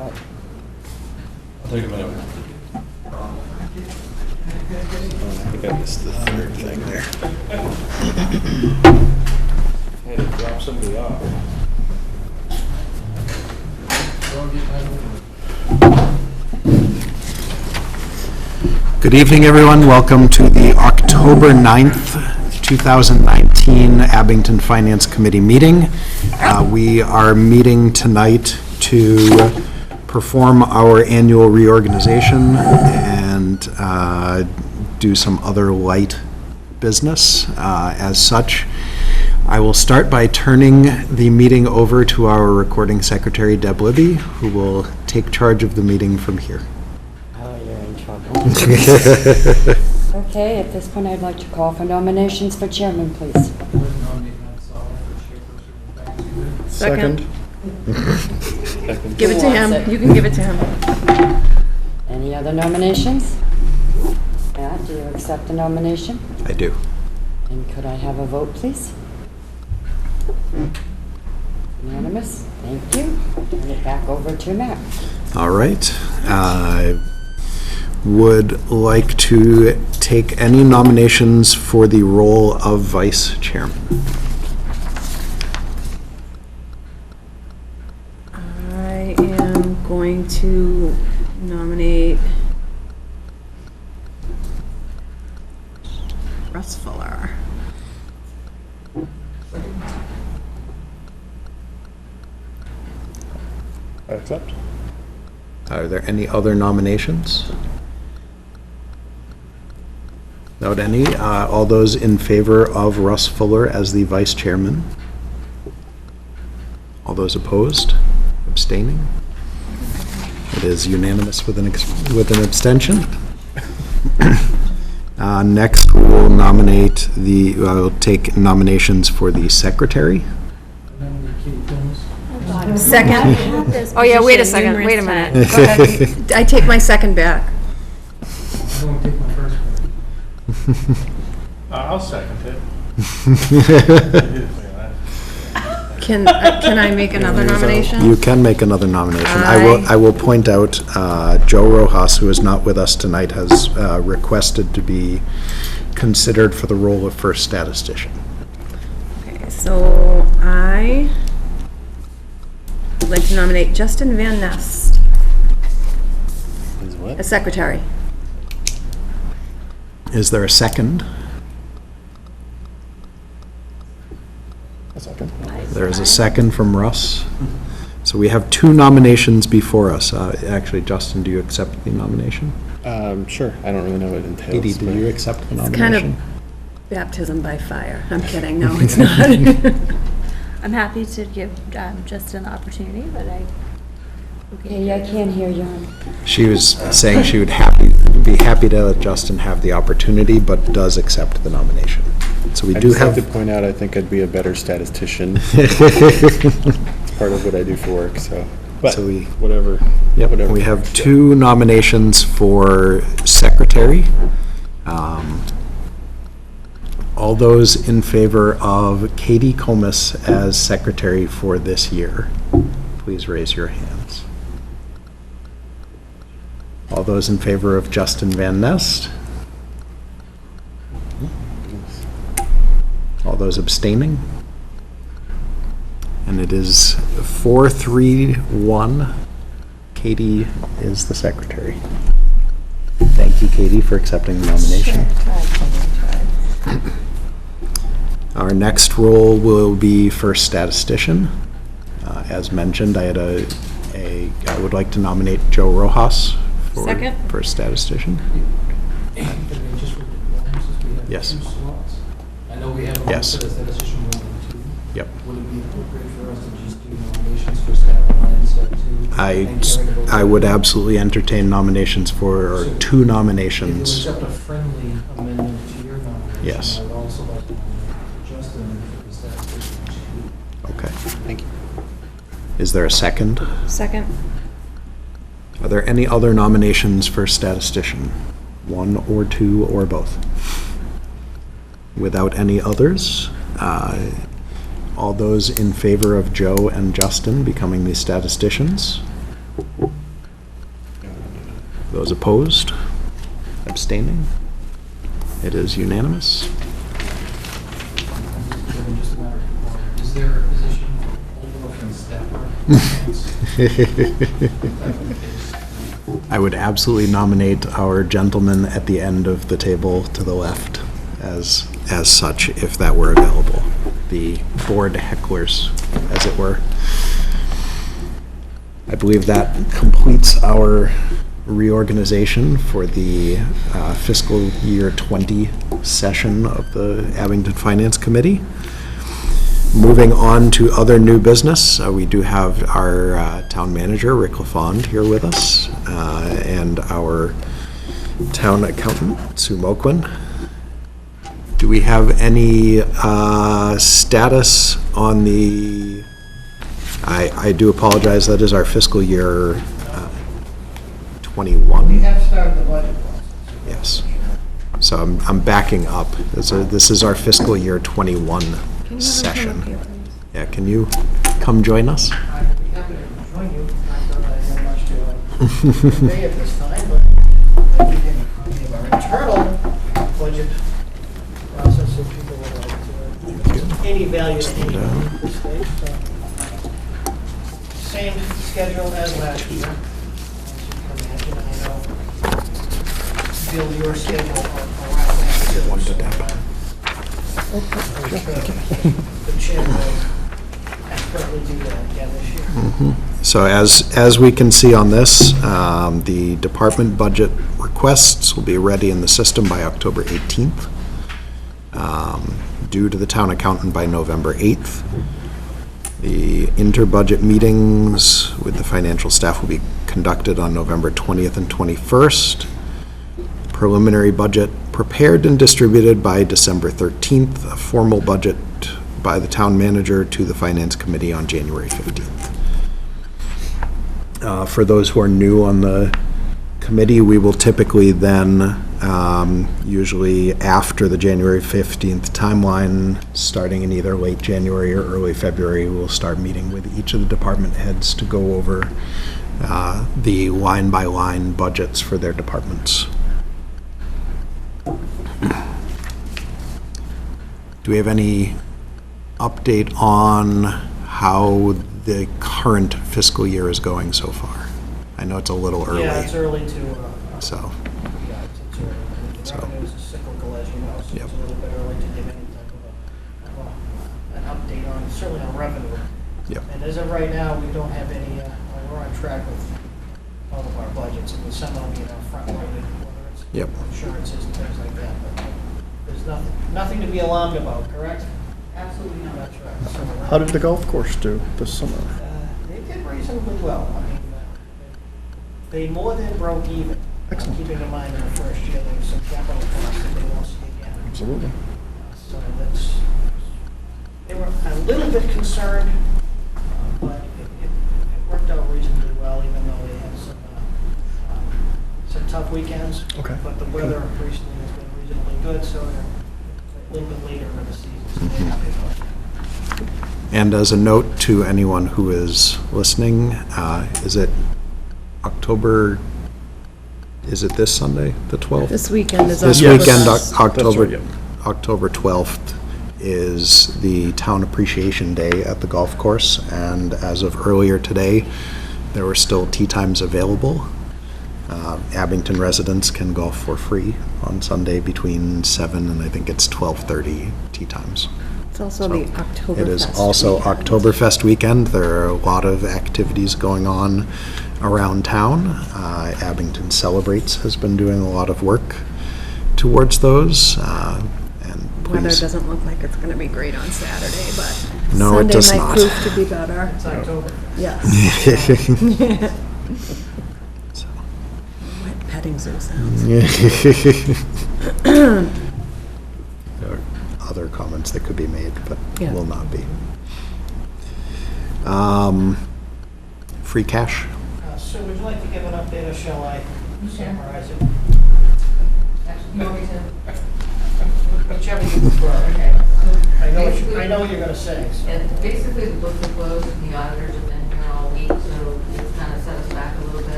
but I'll take a minute. I think I missed the third thing there. Had to drop somebody off. Good evening, everyone. Welcome to the October 9th, 2019 Abington Finance Committee meeting. We are meeting tonight to perform our annual reorganization and do some other light business. As such, I will start by turning the meeting over to our recording secretary, Deb Libby, who will take charge of the meeting from here. oh, you're in trouble. Okay, at this point, I'd like to call for nominations for chairman, please. Second. Second. Give it to him. You can give it to him. Any other nominations? Matt, do you accept the nomination? I do. And could I have a vote, please? Unanimous? Thank you. Turn it back over to Matt. All right. I would like to take any nominations for the role of vice chairman. I am going to nominate Russ Fuller. I accept. Are there any other nominations? Without any, all those in favor of Russ Fuller as the vice chairman? All those opposed? Abstaining? It is unanimous with an abstention. Next, we will nominate I'll take nominations for the secretary. Second. Oh, yeah, wait a second, wait a minute. Go ahead. I take my second back. I don't take my first one. I'll second it. Can I make another nomination? You can make another nomination. I will point out, Joe Rojas, who is not with us tonight, has requested to be considered for the role of first statistician. Okay, so I would like to nominate Justin Van Nest Is what? as secretary. Is there a second? A second. There is a second from Russ. So we have two nominations before us. Actually, Justin, do you accept the nomination? Sure. I don't really know what it entails. Katie, do you accept the It's nomination? kind of baptism by fire. I'm kidding, no, it's not. I'm happy to give Justin the opportunity, but Hey, I can't hear you. She was saying she would be happy to let Justin have the opportunity, but does accept the nomination. So we I do just have. like to point out, I think I'd be a better statistician. It's part of what I do for work, so. But So we- whatever. Yep, whatever. we have two nominations for secretary. All those in favor of Katie Comus as secretary for this year, please raise your hands. All those in favor of Justin Van Nest? All those abstaining? And it is 4-3-1. Katie is the secretary. Thank you, Katie, for accepting the nomination. Our next role will be first statistician. As mentioned, I would like to nominate Joe Rojas for Second. first statistician. Yes. I know we have a Yes. statistician 1 and 2. Yep. Would it be appropriate for us to just do nominations for stat 1 and stat 2? I would absolutely entertain nominations for two nominations. If you accept a friendly amendment to your nomination, Yes. I'd also like to nominate Justin for the statistician 2. Okay. Thank you. Is there a second? Second. Are there any other nominations for statistician? One or two or both? Without any others, all those in favor of Joe and Justin becoming the statisticians, Those opposed? Abstaining? It is unanimous. Just a matter of, is there a position overlooking staff work? I would absolutely nominate our gentleman at the end of the table to the left as such, if that were available. The board hecklers, as it were. I believe that completes our reorganization for the fiscal year 20 session of the Abington Finance Committee. Moving on to other new business, we do have our town manager, Rick LaFond, here with us, and our town accountant, Sue Moquin. Do we have any status on the, I do apologize, that is our fiscal year 21. We have started the budget process. Yes. So I'm backing up. This is our fiscal year 21 session. Yeah, can you come join us? I would be happy to join you. Not that I have much to convey at this time, but I did get a copy of our internal budget process so people would like to any value to any at this stage. Same schedule as last year. As you can imagine, I know build your schedule around that. One to Deb. The chair will expertly do that again this year. So as we can see on this, the department budget requests will be ready in the system by October 18th, due to the town accountant by November 8th. The inter-budget meetings with the financial staff will be conducted on November 20th and 21st. Preliminary budget prepared and distributed by December 13th, a formal budget by the town manager to the finance committee on January 15th. For those who are new on the committee, we will typically then, usually after the January 15th timeline, starting in either late January or early February, we'll start meeting with each of the department heads to go over the line-by-line budgets for their departments. Do we have any update on how the current fiscal year is going so far? I know it's a little early. Yeah, it's early to, So, yeah, it's early. The So- revenue is cyclical, as you know, so Yep. it's a little bit early to give any type of an update on, certainly on revenue. yep. And as of right now, we don't have any, we're on track with all of our budgets, and some of them, front-loaded, whether it's Yep. insurances and things like that, but there's nothing to be alarmed about, correct? Absolutely not. That's right. So, How did the golf course do this summer? They did reasonably well. I mean, they more than broke even. Excellent. Keeping in mind in the first year, there was some capital costs that they won't see again. Absolutely. So they were a little bit concerned, but it worked out reasonably well, even though they had some tough weekends. Okay. But the weather recently has been reasonably good, so they're a little bit later in the season, so they're happy about that. And as a note to anyone who is listening, is it October, is it this Sunday, the 12th? This weekend is This October weekend, first. October, That's right, October 12th is the Town Appreciation Day at the golf course, and as of earlier today, there were still tee times available. Abington residents can golf for free on Sunday between 7 and I think it's 12:30 tee times. It's also So the Oktoberfest. It is also weekend. Oktoberfest weekend. There are a lot of activities going on around town. Abington Celebrates has been doing a lot of work towards those. And Weather please, doesn't look like it's going to be great on Saturday, but No, it does Sunday not. might prove to be better. It's October. Yes. Wet petting zoo sounds. There are other comments that could be made, but Yeah. will not be. Free cash? Sue, would you like to give an update, or shall I summarize it? Whichever you prefer. I know what you're gonna say. So. And basically, the books are closed, and the auditors have been here all week, so it's kind of satisfactory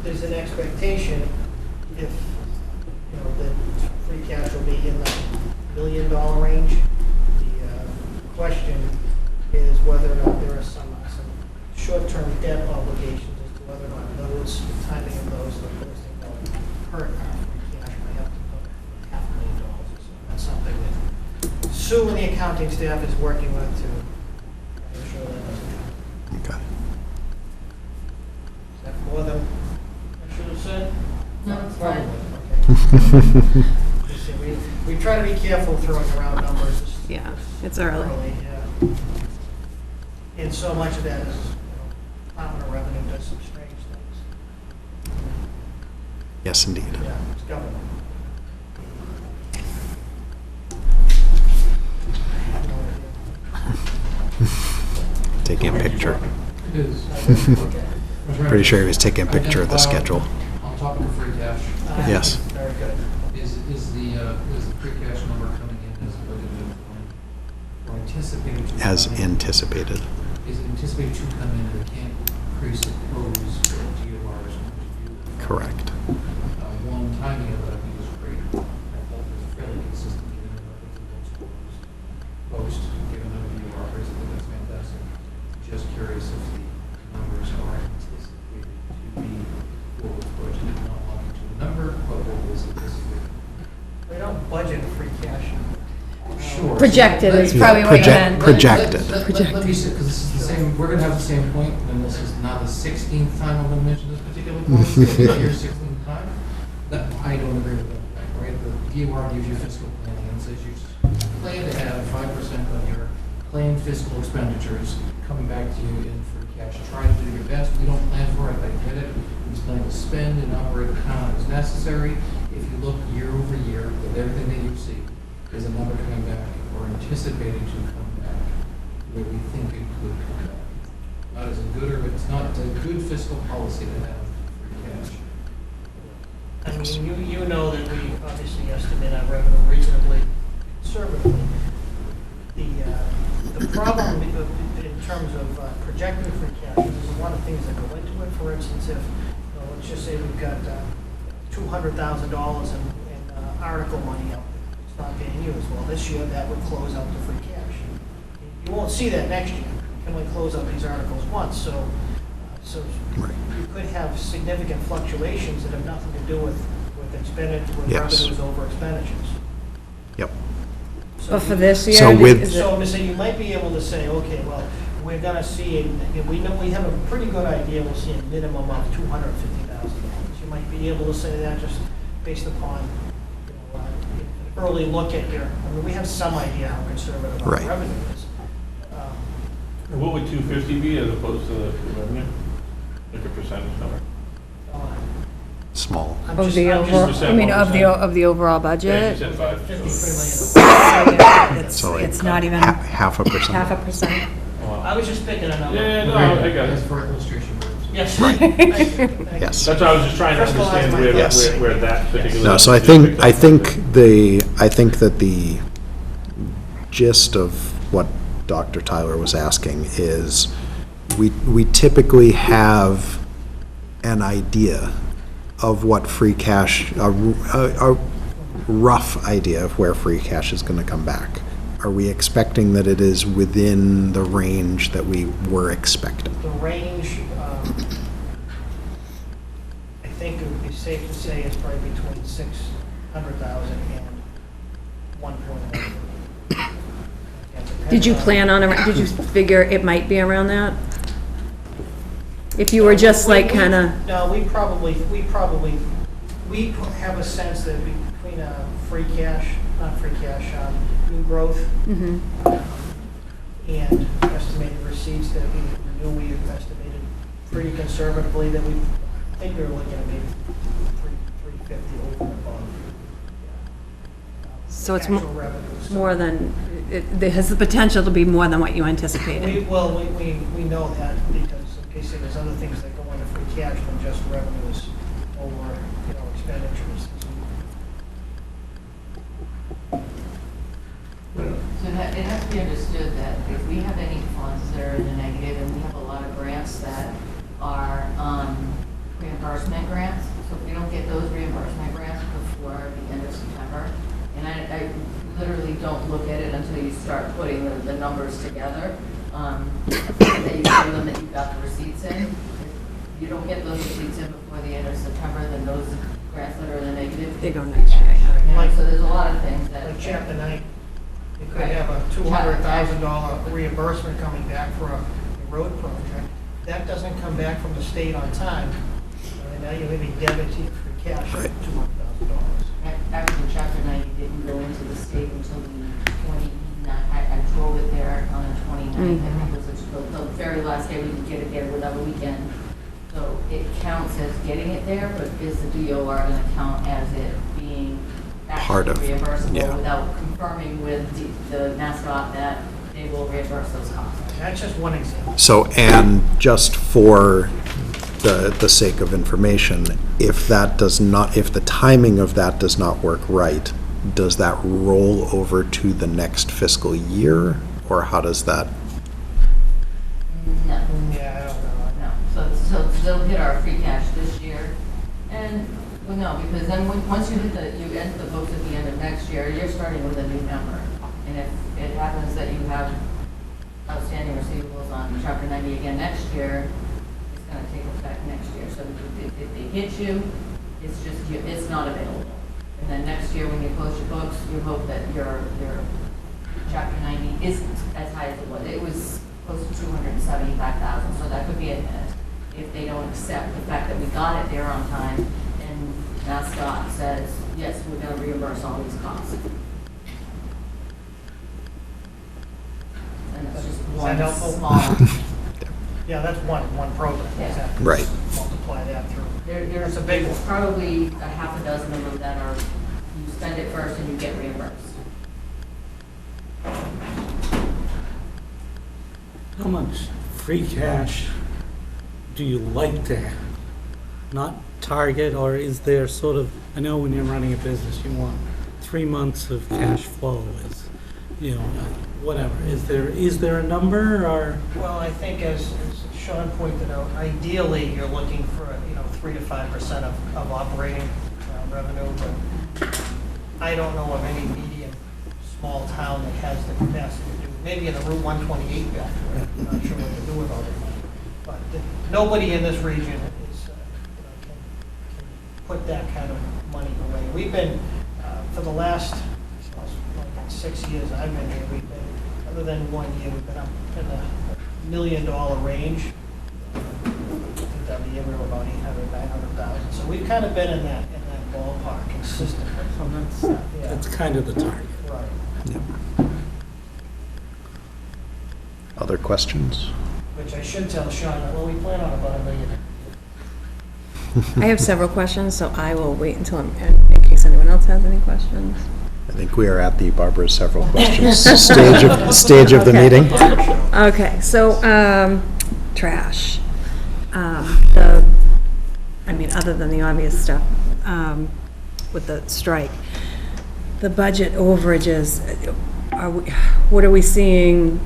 there's an expectation if, you know, that free cash will be in the $1 million range. The question is whether or not there are some short-term debt obligations as to whether or not those, the timing of those, the posting will hurt our free cash by up to $500,000 or so. That's something that Sue and the accounting staff is working with to make sure that doesn't happen. Okay. Is that more than I should have said? No, it's fine. Okay. You see, we try to be careful throwing around numbers. Yeah, it's early. Yeah. And so much of that is, you know, Department of Revenue does some strange things. Yes, indeed. Yeah, it's government. I have no idea. Taking a picture. It is. Pretty sure he was taking a picture of the schedule. On topic of free cash, Yes. Very good. is the free cash number coming in as budgeted or anticipated to As come in? anticipated. Is it anticipated to come in and it can't presuppose DORs? Correct. One timing of that, I think, is great. I felt it was fairly consistent given the post, given the DOR, I think that's fantastic. Just curious if the numbers are anticipated to be what was budgeted, not looking to the number, but what was anticipated. We don't budget free cash. Sure. Projected is Yeah, probably what you project- meant. projected. Let me say, because this is the same, we're gonna have the same point, and this is not the 16th time I'm gonna mention this particular point, it's your 16th time. That, I don't agree with that, right? The DOR gives you fiscal planning and says you plan to have 5% of your planned fiscal expenditures coming back to you in free cash. Try to do your best. We don't plan for it, I get it. We just plan to spend and operate the account as necessary. If you look year over year with everything that you see, there's a number coming back or anticipated to come back where we think it could come back. Not as a good or it's not a good fiscal policy to have free cash. I mean, you know that we obviously estimate our revenue reasonably conservatively. The problem in terms of projecting free cash is there's a lot of things that go into it. For instance, if, you know, let's just say we've got $200,000 in article money out there, it's not being used. Well, this year that would close out the free cash. You won't see that next year. You can only close out these articles once, so Right. you could have significant fluctuations that have nothing to do with expenditure, with Yes. revenues over expenditures. Yep. So But for you- this year, So with- is it- So you might be able to say, okay, well, we're gonna see, we know, we have a pretty good idea, we'll see a minimum of $250,000. You might be able to say that just based upon, you know, an early look at your, I mean, we have some idea how conservative our Right. revenue is. What would 250 be as opposed to the revenue? Like a percentage number? uh, Small. I'm Of just- the I'm just- overall, I mean, of the 1%. of the overall Yeah, you budget? said 5. 53 million. It's So like it's not even half a percent. half a percent. Oh, wow. I was just picking a number. Yeah, no, I got That's it. for illustration purposes. Yes. Right. Thank you. Thank you. Yes. That's why I was just trying to Crystallize understand my where, thoughts. where that particular. No, so I think that the gist of what Dr. Tyler was asking is, we typically have an idea of what free cash, a rough idea of where free cash is gonna come back. Are we expecting that it is within the range that we were expecting? The range, I think it would be safe to say is probably between 600,000 and 1.1 million. Did you plan on, did you figure it might be around that? If you were just like kind of, No, we have a sense that between free cash, not free cash, new growth and estimated receipts that we knew we had estimated pretty conservatively, that we think we were looking at maybe 350 over and above. so it's Actual revenues. more than, it has the potential to be more than what you anticipated. We know that because, in case there's other things that go into free cash than just revenues over, you know, expenditures. So that, it has to be understood that if we have any funds that are in the negative, and we have a lot of grants that are reimbursement grants, don't look at it until you start putting the numbers together. That you show them that you've got the receipts in. If you don't get those receipts in before the end of September, then those grants that are in the negative. They go next year. Like, so there's a lot of things that. Like chapter 9, you could have a $200,000 reimbursement coming back for a road project. That doesn't come back from the state on time. And now you're leaving debit to your free cash of $200,000. Actually, chapter 90 didn't go into the state until the 29th. I drove it there on the 29th. I think it was the very last day we could get it there without a weekend. So it counts as getting it there, but is the DOR going to count as it being Part actually of, reimbursable yeah. without confirming with the MassDOT that they will reimburse those costs? That's just one example. So, and just for the sake of information, if that does not, if the timing of that does not work right, does that roll over to the next fiscal year, or how does that? No. Yeah, I don't know. No, so they'll hit our free cash this year, and, well, no, because then once you enter the books at the end of next year, you're starting with a new number. And if it happens that you have outstanding receivables on chapter 90 again next year, it's gonna take effect next year. So if they hit you, it's just, it's not available. And then next year, when you close your books, you hope that your chapter 90 isn't as high as it was. It was close to 275,000, so that could be a hit if they don't accept the fact that we got it there on time and MassDOT says, yes, we're going to reimburse all these costs. And it's just one that helpful? small. Yeah, that's one program. Yeah. Exactly. Right. Multiply that through. There's a big one. probably a half a dozen of them that are, you spend it first and you get reimbursed. How much free cash do you like to have? Not target, or is there sort of, I know when you're running a business, you want 3 months of cash flow is, you know, whatever. Is there a number, or? Well, I think as Sean pointed out, ideally, you're looking for, 3 to 5% of operating revenue, but I don't know of any medium, small town that has the capacity to do it. Maybe in the Route 128 back there, I'm not sure what to do with all the money. But nobody in this region is, can put that kind of money away. We've been, for the last 6 years I've been here, we've been, other than 1 year, we've been up in the $1 million range. Every year we were about 800, 900,000. So we've kind of been in that ballpark consistently. So that's kind of the target. Right. Other questions? Which I should tell Sean, that, well, we plan on about $1 million. I have several questions, so I will wait until, in case anyone else has any questions. I think we are at the Barbara several questions stage of the Okay. meeting. Okay, so, trash. Other than the obvious stuff, with the strike, the budget overages, what are we seeing,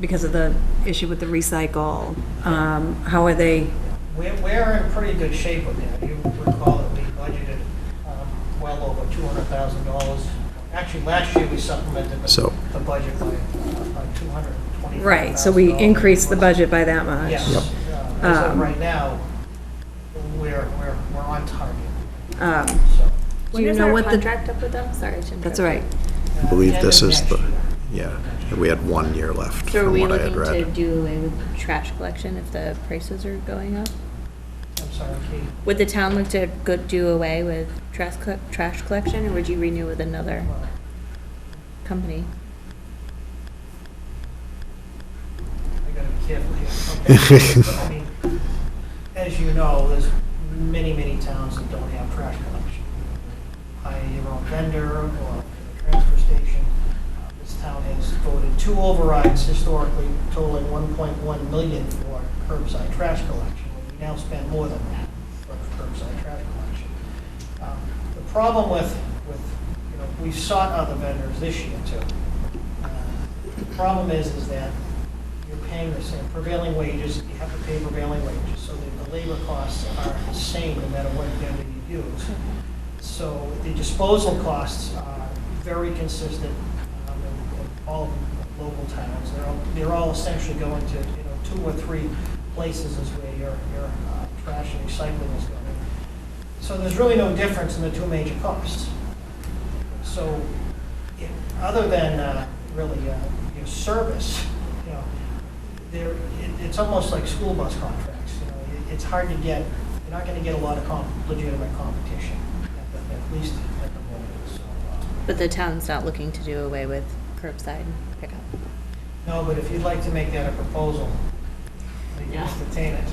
because of the issue with the recycle? How are they? We're in pretty good shape with that. You recall that we budgeted well over $200,000. Actually, last year we supplemented the budget by $220,000. Right, so we increased the budget by that much. Yes. As of right now, we're on target. So, Do you When is know our what the? contract up with them? Sorry to interrupt. That's all right. I believe end this of is next the, year. yeah, we had 1 year left So are from we what I had looking to read. do away with trash collection if the prices are going up? I'm sorry, Kate. Would the town look to do away with trash collection, or would you renew with another company? I gotta be careful here. Okay. I mean, as you know, there's many towns that don't have trash collection. Hire your own vendor or a transfer station. This town has voted 2 overrides historically totaling $1.1 million for curbside trash collection. We now spend more than that for curbside trash collection. The problem with we've sought other vendors this year too. The problem is that you're paying the same prevailing wages, you have to pay prevailing wages, so that the labor costs are the same no matter what vendor you use. So the disposal costs are very consistent in all local towns. They're all essentially going to, 2 or 3 places is where your trash and recycling is going. So there's really no difference in the 2 major costs. So, other than really your service, it's almost like school bus contracts. It's hard to get. You're not going to get a lot of legitimate competition, at least at the moment. So, But the town's not looking to do away with curbside pickup. no, but if you'd like to make that a proposal, you can entertain it.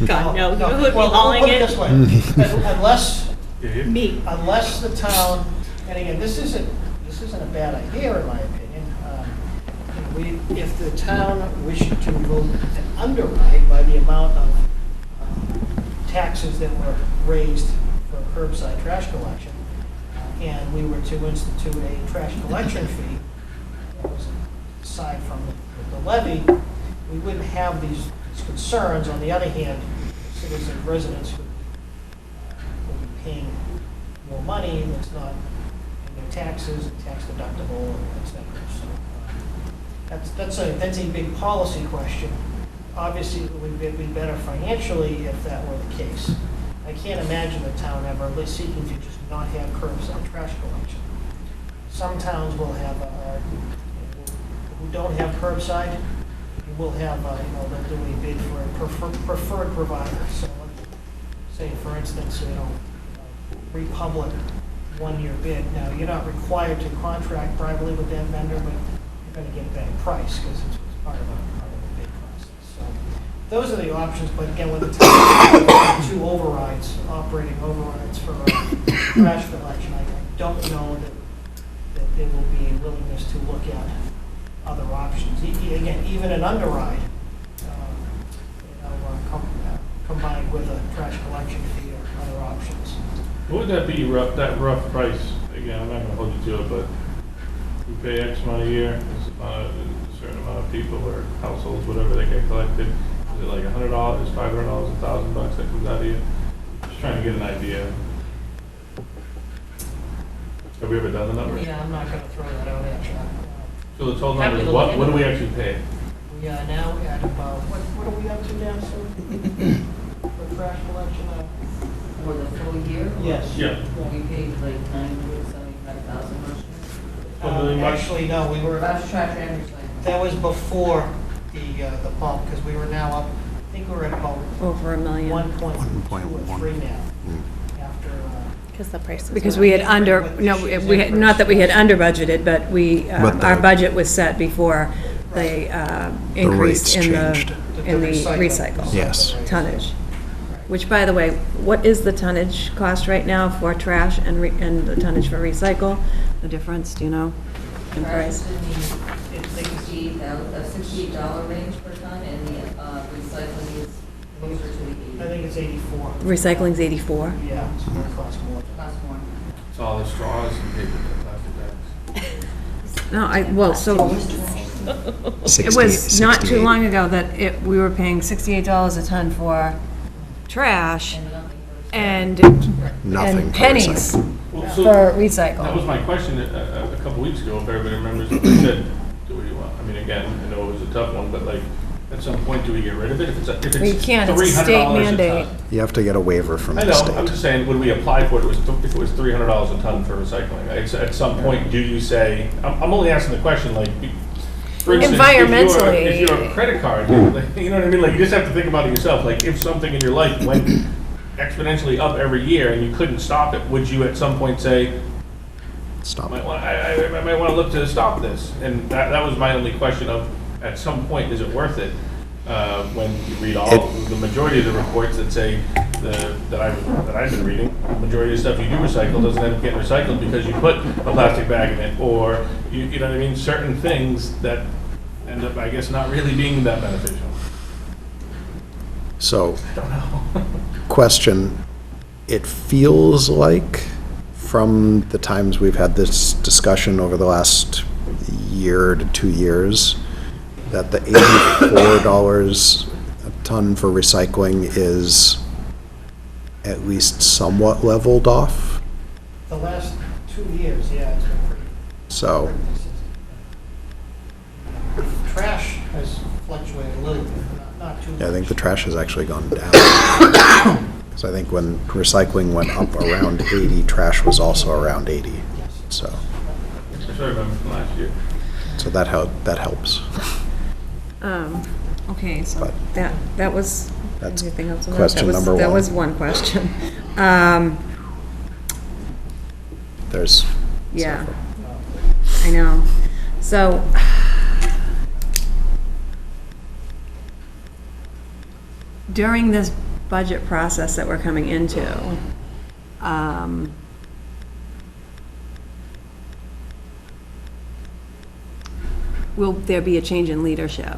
God, no, who would be Well, hauling put it it? this way, Me. unless the town, and again, this isn't a bad idea in my opinion. If the town wished to vote an underride by the amount of taxes that were raised for curbside trash collection, and we were to institute a trash collection fee, that was aside from the levy, we wouldn't have these concerns. On the other hand, citizen residents would be paying more money, and it's not in their taxes, and tax deductible, et cetera. So that's a big policy question. Obviously, it would be better financially if that were the case. I can't imagine the town ever seeking to just not have curbside trash collection. Some towns will have, who don't have curbside, will have, they'll do a bid for a preferred provider. So let's say, for instance, Republic 1-year bid. Now, you're not required to contract privately with that vendor, but you're going to get a better price because it's part of a bid process. So those are the options, but again, with the town, 2 overrides, operating overrides for trash collection, I don't know that there will be a willingness to look at other options. Again, even an underride, combined with a trash collection fee or other options. What would that be, that rough price? Again, I'm not gonna hold you to it, but we pay X amount a year, it's a certain amount of people or households, whatever they get collected. Is it like $100, $500, $1,000 that comes out of you? Just trying to get an idea. Have we ever done the numbers? Yeah, I'm not going to throw that out at you. So the total number is what do we actually pay? We are now at about, what are we up to now, sir? For trash collection? For the full year? Yes. Yeah. We paid like 975,000 last year. Actually, no, we were, Trash and recycling. that was before the bump, because we were now up, I think we were at about Over $1 million. 1.2 or 3 now, after, Because the prices. Because were we up. had not that we had under budgeted, but But our the- budget was set before the increase rates in changed. the recycle. Yes. Tonnage. Which, by the way, what is the tonnage cost right now for trash and the tonnage for recycle? The difference, do you know, in Trash is price? in the $68 range per ton, and the recycling is closer to the I 80. think it's 84. Recycling's 84. Yeah, it's going to cost more. Cost more. It's all the straws and paper plastic bags. No, so it was not too long ago that we were paying $68 a ton for trash and Nothing for pennies Well, for That was recycle. my question a couple weeks ago, if everybody remembers. I said, do we want, I mean, again, I know it was a tough one, but like, at some point, do we get rid of it? If it's We can't, it's a state $300 a mandate. ton. You have to get a waiver from I the know, state. I'm just saying, would we apply for it if it was $300 a ton for recycling? At some point, do you say, I'm only asking the question, like, for instance, Environmentally. if you're a credit card, you know what I mean? Like, you just have to think about it yourself. Like, if something in your life went exponentially up every year and you couldn't stop it, would you at some point say, Stop. I might want to look to stop this? And that was my only question of, at some point, is it worth it? When you read the majority of the reports that say, that I've been reading, the majority of the stuff you do recycle doesn't end up getting recycled because you put a plastic bag in it, or, you know what I mean, certain things that end up, I guess, not really being that beneficial. So, I don't know. question, it feels like from the times we've had this discussion over the last year to 2 years, that the $84 a ton for recycling is at least somewhat leveled off. The last 2 years, yeah, it's been So, Trash has fluctuated a little bit, not too much. yeah, I think the trash has actually gone down. Because I think when recycling went up around 80, trash was also around 80. So, I remember from last year. so that helps. Okay, so But that was, that's anything else on that? question number That one. was one question. There's Yeah, I know. So, during this budget process that we're coming into, will there be a change in leadership?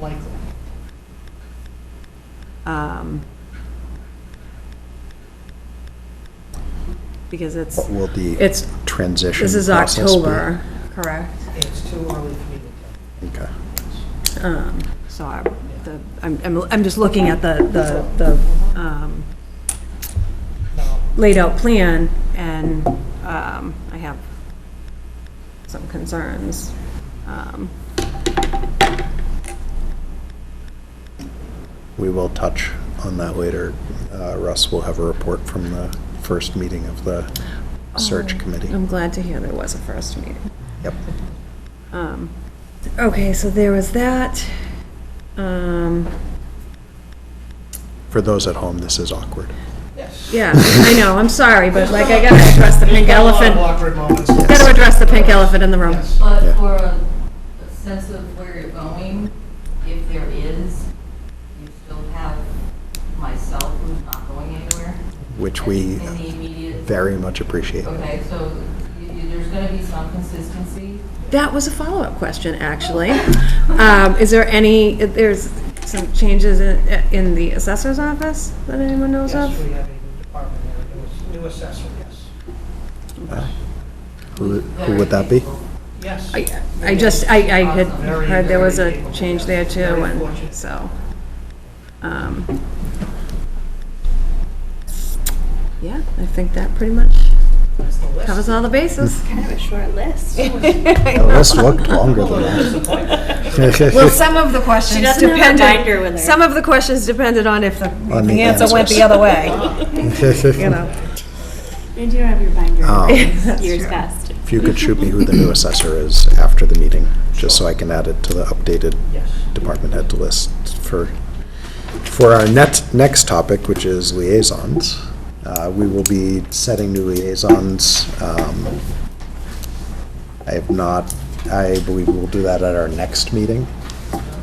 Likely. Because it's, what will the it's, transition this is process be? October, correct? It's too early for me to tell. Okay. So I'm just looking at the No, laid out plan, and I have some concerns. We will touch on that later. Russ will have a report from the first meeting of the search committee. I'm glad to hear there was a first meeting. Yep. Okay, so there was that. For those at home, this is awkward. yes. Yeah, I know, I'm sorry, but like, I gotta address the pink There's been a lot of elephant. awkward moments. Gotta address the pink elephant in the room. Yes. But Yeah. for a sense of where you're going, if there is, you still have myself who's not going anywhere. Which we In the immediate. very much appreciate. Okay, so there's gonna be some consistency. That was a follow-up question, actually. Is there there's some changes in the assessor's office that anyone knows Yes, of? we have a new department there, new assessor, yes. Who would that be? Yes. I had Very, heard there was very a capable, change yes. there too, Very and fortunate. so. Yeah, I think that pretty much That's the list. covers all the bases. Kind of a short list. The list looked longer than that. Well, some of the questions She doesn't have her binder with her. Some of the questions depended on if On the the answer went the answers. other way, you know. And you don't have your binder. That's Years true. past. If you could shoot me who the new assessor is after the meeting, just so I can add it to the updated Yes. department head list for our next topic, which is liaisons. We will be setting new liaisons. I believe we'll do that at our next meeting.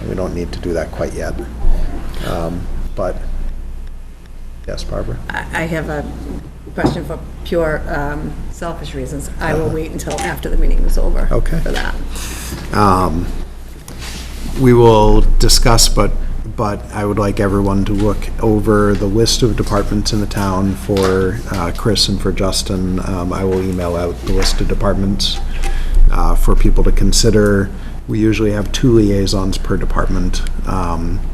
We don't need to do that quite yet. But, yes, Barbara? I have a question for pure selfish reasons. I will wait until after the meeting is over Okay. for that. We will discuss, but I would like everyone to look over the list of departments in the town for Chris and for Justin. I will email out the list of departments for people to consider. We usually have 2 liaisons per department,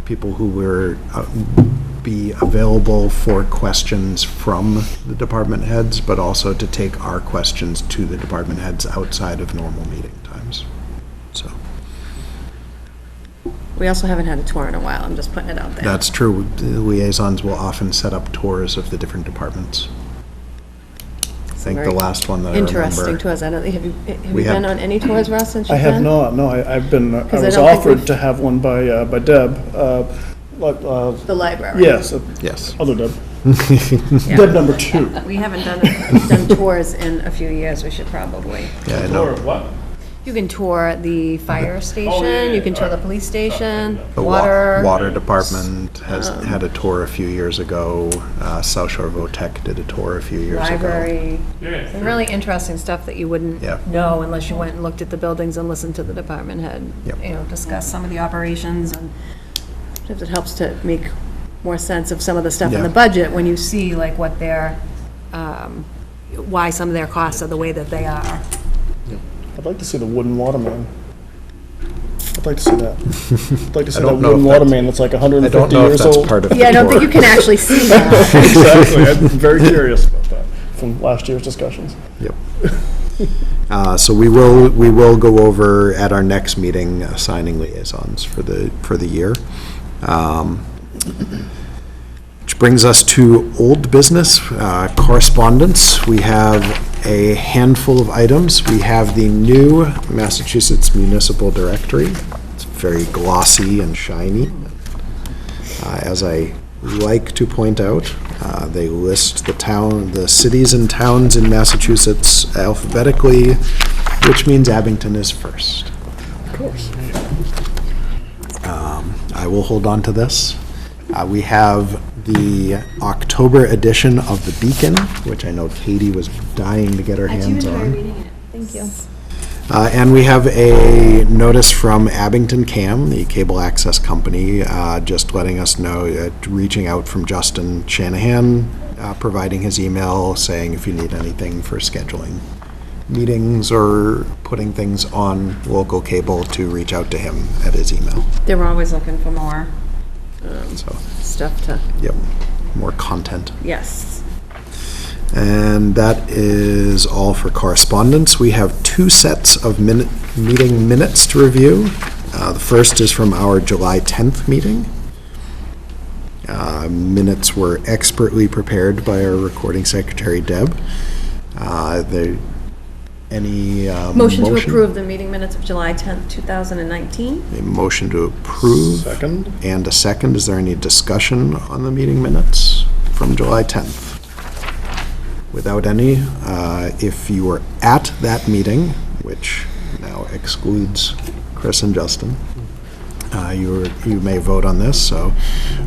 people who will be available for questions from the department heads, but also to take our questions to the department heads outside of normal meeting times. So. We also haven't had a tour in a while, I'm just putting it out there. That's true. The liaisons will often set up tours of the different departments. I think the Very last one that I Interesting remember. tours. I don't, have you We been had- on any tours, Russ, since I you've been? have not, no, I've been, I 'Cause I was don't think offered we've- to have one by Deb. The library. Yes, Yes. other Deb. Yeah. Deb number 2. We haven't done tours in a few years, we should probably. Yeah, I Or know. what? You can tour the fire station, you can tour the alright. police station, The water. Water department has had a tour a few years ago. South Shore Votech did a tour a few years ago. Library, Yeah, some really interesting stuff that you wouldn't Yeah. know unless you went and looked at the buildings and listened to the department head. Yep. You know, discuss some of the operations, and sometimes it helps to make more sense of some of the stuff in Yeah. the budget when you see like what their, why some of their costs are the way that they are. I'd like to see the wooden water main. I'd like to see that. I'd like to see that don't know wooden if water that's- main that's like I 150 don't know if years that's old. part of the Yeah, I don't think tour. you can actually see that. Exactly, I'm very curious about that from last year's discussions. Yep. So we will go over at our next meeting assigning liaisons for the year. Which brings us to old business, correspondence. We have a handful of items. We have the new Massachusetts Municipal Directory. It's very glossy and shiny. As I like to point out, they list the cities and towns in Massachusetts alphabetically, which means Abington is first. Of course. I will hold on to this. We have the October edition of the Beacon, which I know Katie was dying to get her hands on. reading it. Thank you. And we have a notice from Abington Cam, the cable access company, just letting us know, reaching out from Justin Shanahan, providing his email, saying if you need anything for scheduling meetings or putting things on local cable, to reach out to him at his email. They're always looking for more So, stuff to, yep, more content. yes. And that is all for correspondence. We have 2 sets of meeting minutes to review. The first is from our July 10th meeting. Minutes were expertly prepared by our recording secretary, Deb. Any Motion to approve the meeting minutes of July 10th, 2019. A motion to approve. Second. And a second. Is there any discussion on the meeting minutes from July 10th? Without any, if you were at that meeting, which now excludes Chris and Justin, you may vote on this. So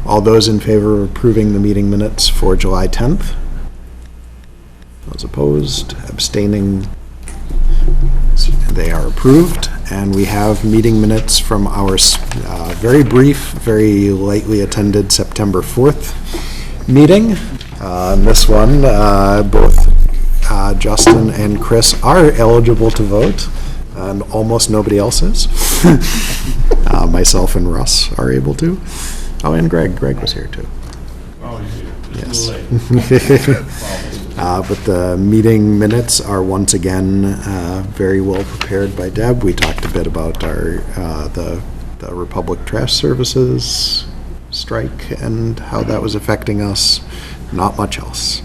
all those in favor of approving the meeting minutes for July 10th? Those opposed, abstaining, they are approved. And we have meeting minutes from our very brief, very lightly attended September 4th meeting. This one, both Justin and Chris are eligible to vote, and almost nobody else is. Myself and Russ are able to. Oh, and Greg was here too. Oh, he's here. Yes. It's a little late. But the meeting minutes are once again very well prepared by Deb. We talked a bit about our the Republic Trash Services strike and how that was affecting us. Not much else.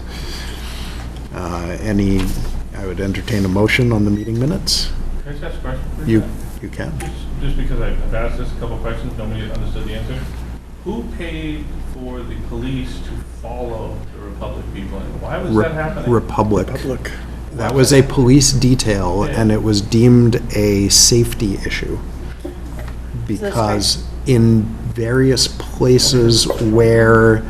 I would entertain a motion on the meeting minutes. Can I just ask a question? for You can. Just because I've asked this a couple of questions, nobody understood the answer. Who paid for the police to follow the Republic people? And why was that happening? Republic. Public. That was a police detail, and it was deemed a safety issue. Because in various places where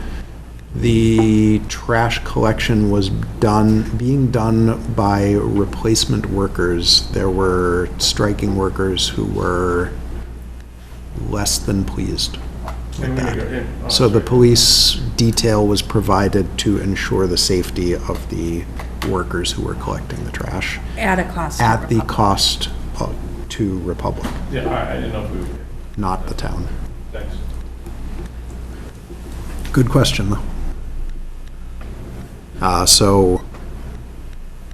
the trash collection was being done by replacement workers, there were striking workers who were less than pleased with that. So the police detail was provided to ensure the safety of the workers who were collecting the trash. At a cost. At the cost to Republic, Yeah, all right, I didn't know if we were. not the town. Thanks. Good question, though. So,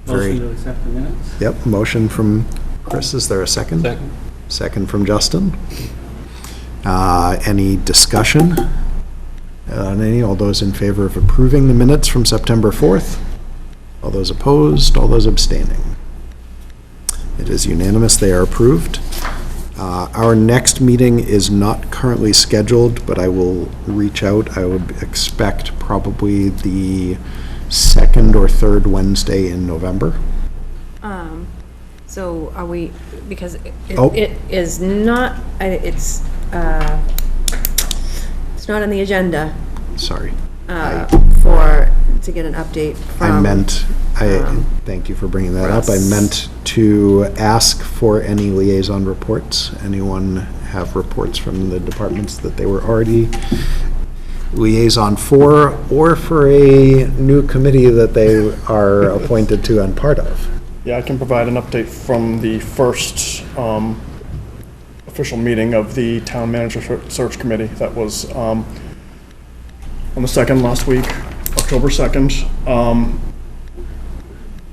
Motion to accept the minutes? yep, motion from Chris. Is there a second? Second. Second from Justin. Any discussion? All those in favor of approving the minutes from September 4th? All those opposed? All those abstaining? It is unanimous. They are approved. Our next meeting is not currently scheduled, but I will reach out. I would expect probably the second or third Wednesday in November. So are we, because Oh. it is not, it's not on the agenda Sorry. to get an update from. Thank you for bringing that up. I Russ. meant to ask for any liaison reports. Anyone have reports from the departments that they were already liaison for, or for a new committee that they are appointed to and part of? Yeah, I can provide an update from the first official meeting of the Town Manager Search Committee. That was on the 2nd last week, October 2nd.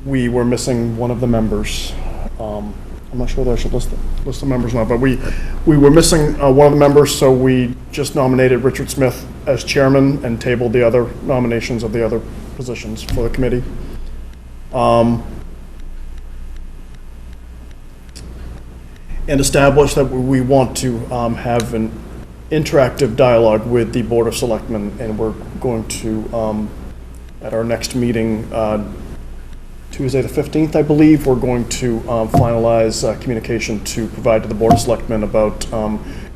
we were missing one of the members. I'm not sure that I should list the members now, but we were missing one of the members, so we just nominated Richard Smith as chairman and tabled the other nominations of the other positions for the committee. And established that we want to have an interactive dialogue with the Board of Selectmen, and we're going to, at our next meeting, Tuesday the 15th, I believe, we're going to finalize communication to provide to the Board of Selectmen about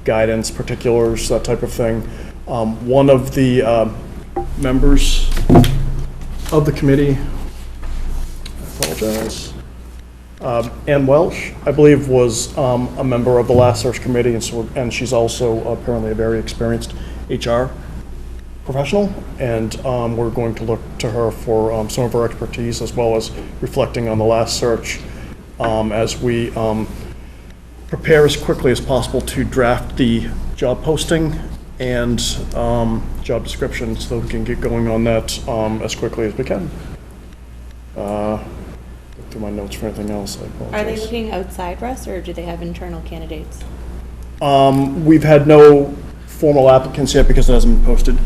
guidance, particulars, that type of thing. One of the members of the committee, I apologize, Ann Welsh, I believe, was a member of the last search committee, and she's also apparently a very experienced HR professional, and we're going to look to her for some of her expertise, as well as reflecting on the last search as we prepare as quickly as possible to draft the job posting and job description, so we can get going on that as quickly as we can. Look through my notes for anything else, I apologize. Are they looking outside, Russ, or do they have internal candidates? We've had no formal applicants yet because it hasn't been posted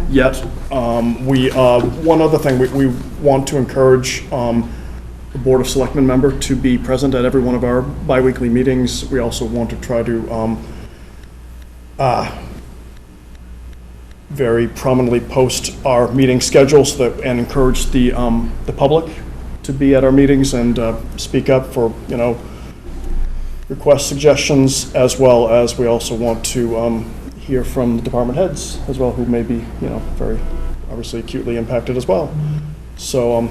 yet. One other thing, we want to encourage the Board of Selectmen member to be present at every one of our bi-weekly meetings. We also want to try to very prominently post our meeting schedules and encourage the public to be at our meetings and speak up for, request suggestions, as well as we also want to hear from the department heads as well, who may be, very obviously acutely impacted as well. So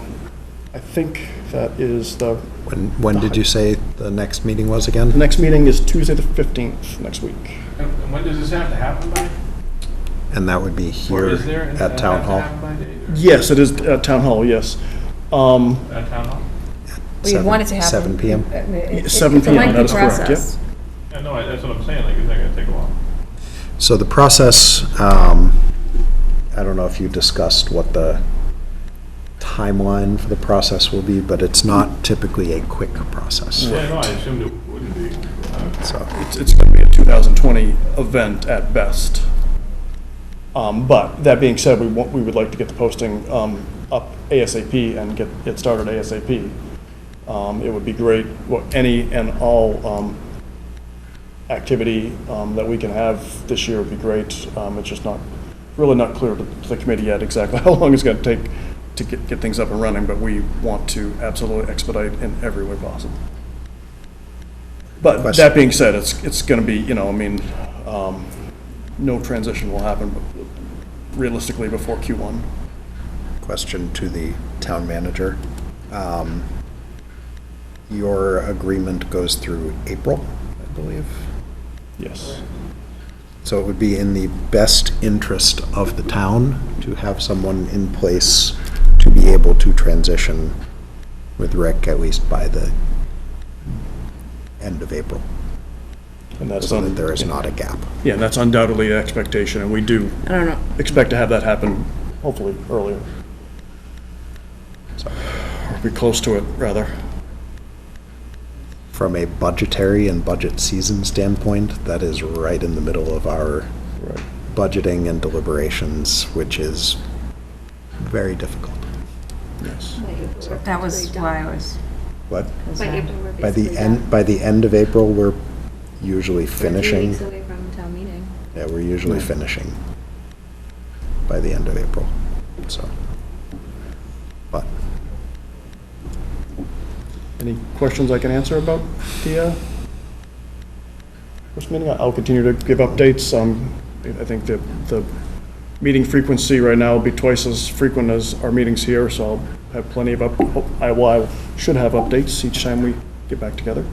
I think that is the... When did you say the next meeting was again? The next meeting is Tuesday the 15th next week. And when does this have to happen by? And that would be Or here is there at Town Hall. Yes, it is at Town Hall, yes. At Town Hall? We want it to happen. 7 p.m.? 7 It's a p.m., lengthy that is correct, yep. process. Yeah, no, that's what I'm saying, like, it's not gonna take a while. So the process, I don't know if you discussed what the timeline for the process will be, but it's not typically a quick process. Yeah, no, I assumed it wouldn't be. So, It's going to be a 2020 event at best. But that being said, we would like to get the posting up ASAP and get it started ASAP. It would be great, any and all activity that we can have this year would be great. It's just really not clear to the committee yet exactly how long it's going to take to get things up and running, but we want to absolutely expedite in every way possible. But Question. that being said, it's going to be, no transition will happen realistically before Q1. question to the town manager. Your agreement goes through April, I believe. Yes. So it would be in the best interest of the town to have someone in place to be able to transition with Rick at least by the end of April, And that's so that there is not a gap. Yeah, and that's undoubtedly an expectation, and we do I don't know. expect to have that happen hopefully earlier. So, Or be close to it, rather. from a budgetary and budget season standpoint, that is right in the middle of our Right. budgeting and deliberations, which is very difficult. Yes. That was why I was What? By April, we're By basically the end of April, we're usually We're 2 finishing. weeks away from town meeting. Yeah, we're usually finishing by the end of April, so. But, Any questions I can answer about the first meeting? I'll continue to give updates. I think that the meeting frequency right now will be twice as frequent as our meetings here, so I'll have plenty of I should have updates each time we get back together.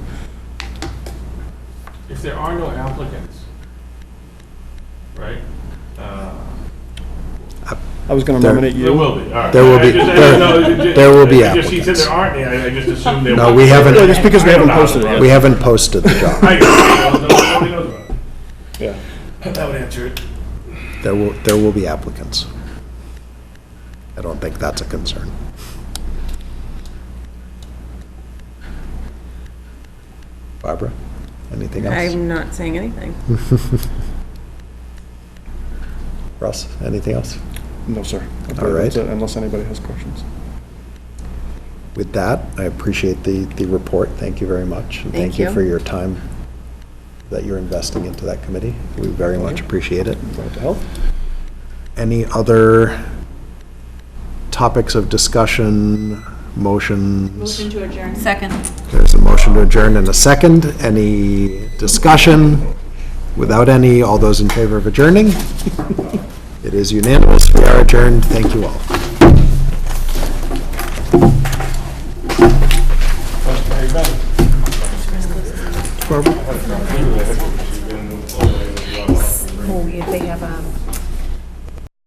If there are no applicants, right? I was going to There- nominate you. There will be, all right. There will be- I just- I didn't know, there will be I just, he said applicants. there aren't any, I just assumed there were. No, we haven't- Yeah, just because we haven't posted it yet. we haven't posted the job. I got it. Nobody knows about it. Yeah. That would answer it. There will be applicants. I don't think that's a concern. Barbara, anything else? I'm not saying anything. Russ, anything else? No, sir. I All believe right. that's it, unless anybody has questions. With that, I appreciate the report. Thank you very much. And Thank thank you you. for your time that you're investing into that committee. We very much appreciate it. Glad to help. Any other topics of discussion, motions? Motion to adjourn. Second. There's a motion to adjourn in a second. Any discussion? Without any, all those in favor of adjourning? It is unanimous. We are adjourned. Thank you all. Barbara? Oh, yeah, they have,